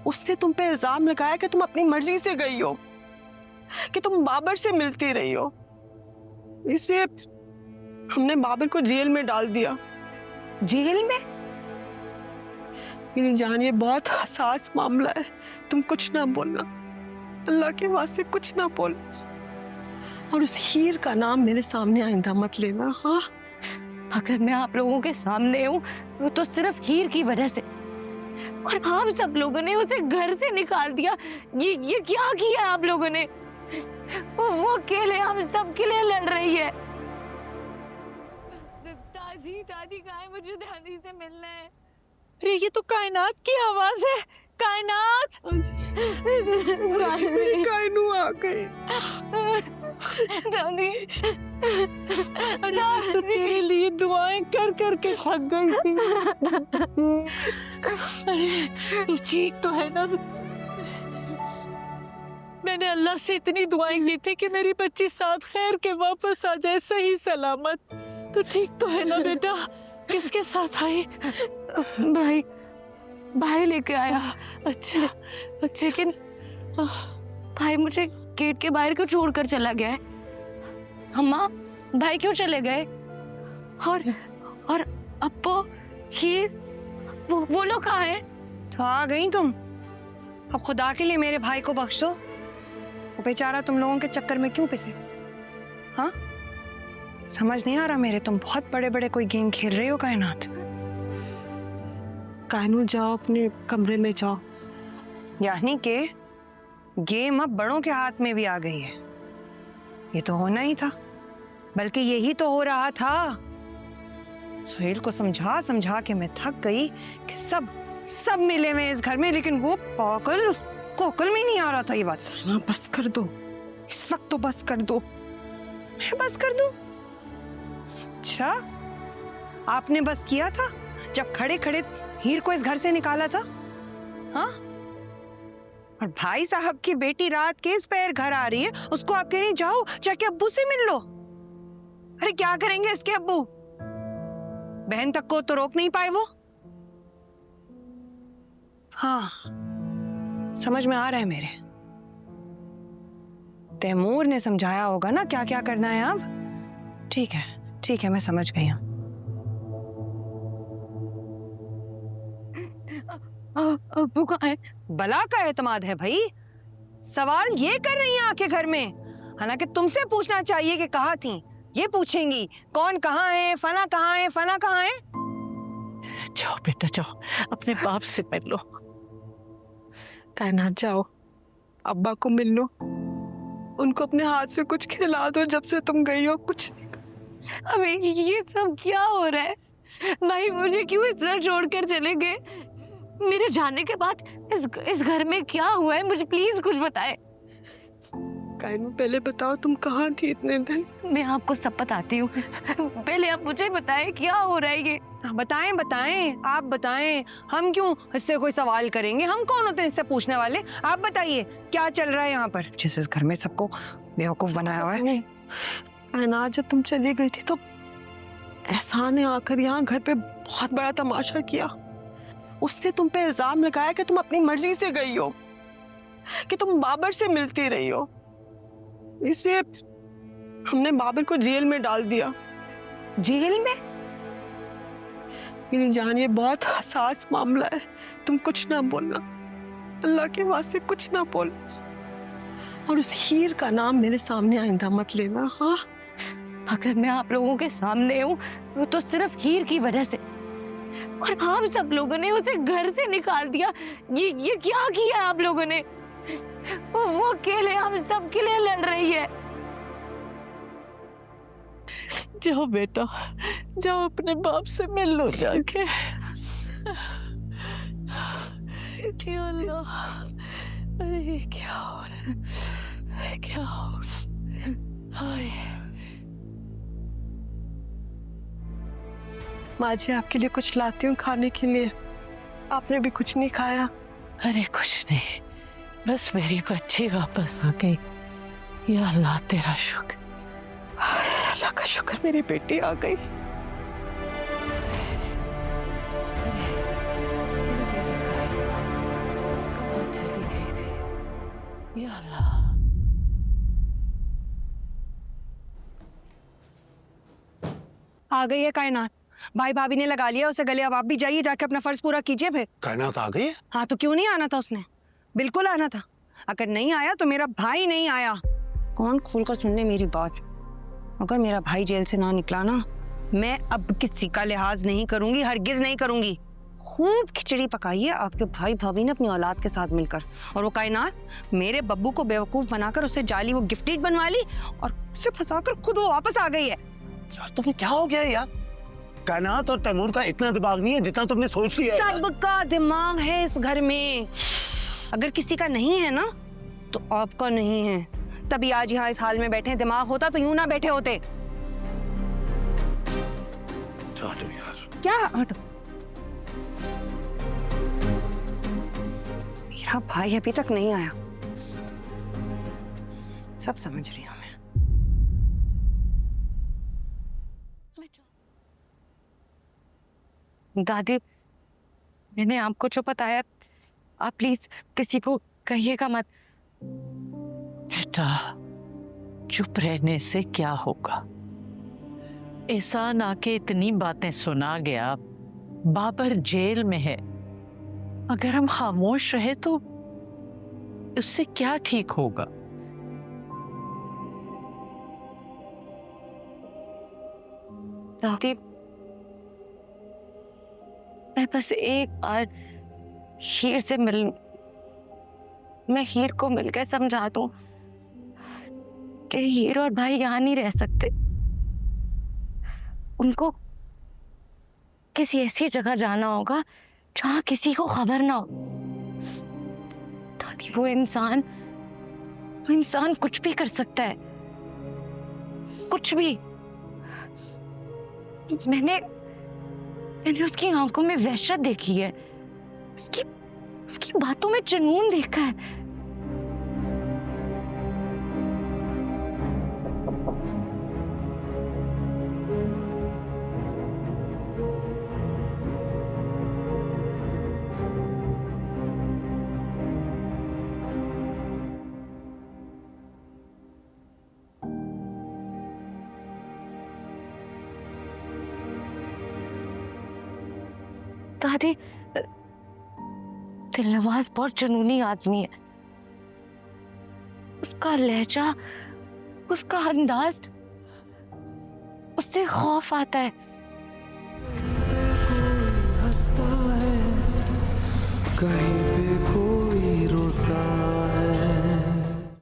उसने तुम पे इल्जाम लगाया कि तुम अपनी मर्जी से गई हो, कि तुम बाबर से मिलती रही हो, इसलिए हमने बाबर को जेल में डाल दिया। जेल में? मेरी जान, ये बहुत हसास मामला है, तुम कुछ ना बोलना, अल्लाह के वास्ते कुछ ना बोल। और उस हीर का नाम मेरे सामने आइंदा मत लेना। हाँ, अगर मैं आप लोगों के सामने हूँ वो तो सिर्फ हीर की वजह से, और आप सब लोगों ने उसे घर से निकाल दिया। ये क्या किया आप लोगों ने? वो अकेले हम सब के लिए लड़ रही है। दादी दादी कहाँ है? मुझे दादी से मिलना है। अरे ये तो कायनात की आवाज है। कायनात! कायनू आ गई। दादी, अरे मैं तो तेरे लिए दुआएं कर कर के थक गई थी। अरे तू ठीक तो है ना? मैंने अल्लाह से इतनी दुआएं की थी कि मेरी बच्ची साथ खैर के वापस आ जाए सही सलामत। तू ठीक तो है ना बेटा? किसके साथ आई? भाई लेके आया। अच्छा अच्छा। लेकिन भाई मुझे गेट के बाहर क्यों छोड़कर चला गया है? अम्मा, भाई क्यों चले गए? और अप्पो, हीर, वो लोग कहाँ हैं? तो आ गई तुम? अब खुदा के लिए मेरे भाई को बख्श दो, वो बेचारा तुम लोगों के चक्कर में क्यों पिसे? हाँ, समझ नहीं आ रहा मेरे, तुम बहुत बड़े बड़े कोई गेम खेल रहे हो कायनात। कायनू जाओ, अपने कमरे में जाओ। यानी कि गेम अब बड़ों के हाथ में भी आ गई है। ये तो होना ही था, बल्कि यही तो हो रहा था। सुहेल को समझा समझा के मैं थक गई कि सब मिले हुए इस घर में, लेकिन वो पागल, उसको अकल में नहीं आ रहा था ये बात। सलमा, बस कर दो, इस वक्त तो बस कर दो। मैं बस कर दूं? अच्छा, आपने बस किया था जब खड़े खड़े हीर को इस घर से निकाला था? हाँ, और भाई साहब की बेटी रात के इस पैर घर आ रही है, उसको आप कह रही जाओ जाके अब्बू से मिल लो। अरे क्या करेंगे इसके अब्बू? बहन तक को तो रोक नहीं पाए वो। हाँ, समझ में आ रहा है मेरे। तैमूर ने समझाया होगा ना क्या क्या करना है अब। ठीक है, मैं समझ गई हूँ। अब्बू कहाँ है? बला का एतमाद है भाई, सवाल ये कर रही हैं आके घर में। हालांकि तुमसे पूछना चाहिए कि कहाँ थी, ये पूछेंगी कौन कहाँ है, फला कहाँ है, फला कहाँ है। जाओ बेटा जाओ, अपने बाप से मिल लो। कायनात जाओ, अब्बा को मिल लो, उनको अपने हाथ से कुछ खिला दो। जब से तुम गई हो कुछ नहीं। अबे ये सब क्या हो रहा है? भाई मुझे क्यों इस तरह छोड़कर चले गए? मेरे जाने के बाद इस घर में क्या हुआ है? मुझे प्लीज कुछ बताएं। कायनू, पहले बताओ तुम कहाँ थी इतने दिन? मैं आपको सब बताती हूँ, पहले आप मुझे बताएं क्या हो रहा है ये। बताएं, आप बताएं। हम क्यों इससे कोई सवाल करेंगे? हम कौन होते हैं इससे पूछने वाले? आप बताइए क्या चल रहा है यहाँ पर, जिस इस घर में सबको बेवकूफ बनाया हुआ है। कायनात, जब तुम चली गई थी तो एहसान ने आकर यहाँ घर पे बहुत बड़ा तमाशा किया। उसने तुम पे इल्जाम लगाया कि तुम अपनी मर्जी से गई हो, कि तुम बाबर से मिलती रही हो, इसलिए हमने बाबर को जेल में डाल दिया। जेल में? मेरी जान, ये बहुत हसास मामला है, तुम कुछ ना बोलना, अल्लाह के वास्ते कुछ ना बोल। और उस हीर का नाम मेरे सामने आइंदा मत लेना। हाँ, अगर मैं आप लोगों के सामने हूँ वो तो सिर्फ हीर की वजह से, और आप सब लोगों ने उसे घर से निकाल दिया। ये क्या किया आप लोगों ने? वो अकेले हम सब के लिए लड़ रही है। जाओ बेटा जाओ, अपने बाप से मिल लो जाके। क्या अल्लाह, अरे ये क्या हो रहा है, क्या हो हाय। माँ जी, आपके लिए कुछ लाती हूँ खाने के लिए, आपने भी कुछ नहीं खाया। अरे कुछ नहीं, बस मेरी बच्ची वापस आ गई। या अल्लाह तेरा शुक्र। अल्लाह का शुक्र, मेरी बेटी आ गई। या अल्लाह। आ गई है कायनात। भाई भाभी ने लगा लिया उसे गले, अब आप भी जाइए, जाके अपना फर्ज पूरा कीजिए फिर। कायनात आ गई है? हाँ तो क्यों नहीं आना था उसने? बिल्कुल आना था। अगर नहीं आया तो मेरा भाई नहीं आया। कौन खोलकर सुन ले मेरी बात। अगर मेरा भाई जेल से ना निकला ना, मैं अब किसी का लिहाज नहीं करूंगी, हरगिज नहीं करूंगी। खूब खिचड़ी पकाइए आपके भाई भाभी ने अपनी औलाद के साथ मिलकर, और वो कायनात मेरे बब्बू को बेवकूफ बनाकर उसे जाली वो गिफ्ट बनवा ली और उसे फंसाकर खुद वो वापस आ गई है। यार तुम्हें क्या हो गया यार? कायनात और तैमूर का इतना दिमाग नहीं है जितना तुमने सोच लिया है। सबका दिमाग है इस घर में। अगर किसी का नहीं है ना तो आपका नहीं है। तभी आज यहाँ इस हाल में बैठे। दिमाग होता तो यूं ना बैठे होते। हटो यार। क्या हटो? मेरा भाई अभी तक नहीं आया। सब समझ रही हूँ मैं। दादी, मैंने आपको जो बताया, आप प्लीज किसी को कहिएगा मत। बेटा, चुप रहने से क्या होगा? एहसान आके इतनी बातें सुना गया, बाबर जेल में है। अगर हम खामोश रहे तो उससे क्या ठीक होगा? दादी, मैं बस एक बार मैं हीर को मिलकर समझा दूं कि हीर और भाई यहाँ नहीं रह सकते। उनको किसी ऐसी जगह जाना होगा जहां किसी को खबर ना हो। दादी, वो इंसान कुछ भी कर सकता है, कुछ भी। मैंने उसकी आंखों में वहशत देखी है, उसकी बातों में जुनून देखा है। दादी, दिलनवाज बहुत जुनूनी आदमी है। उसका लहजा, उसका अंदाज, उससे खौफ आता है। कहीं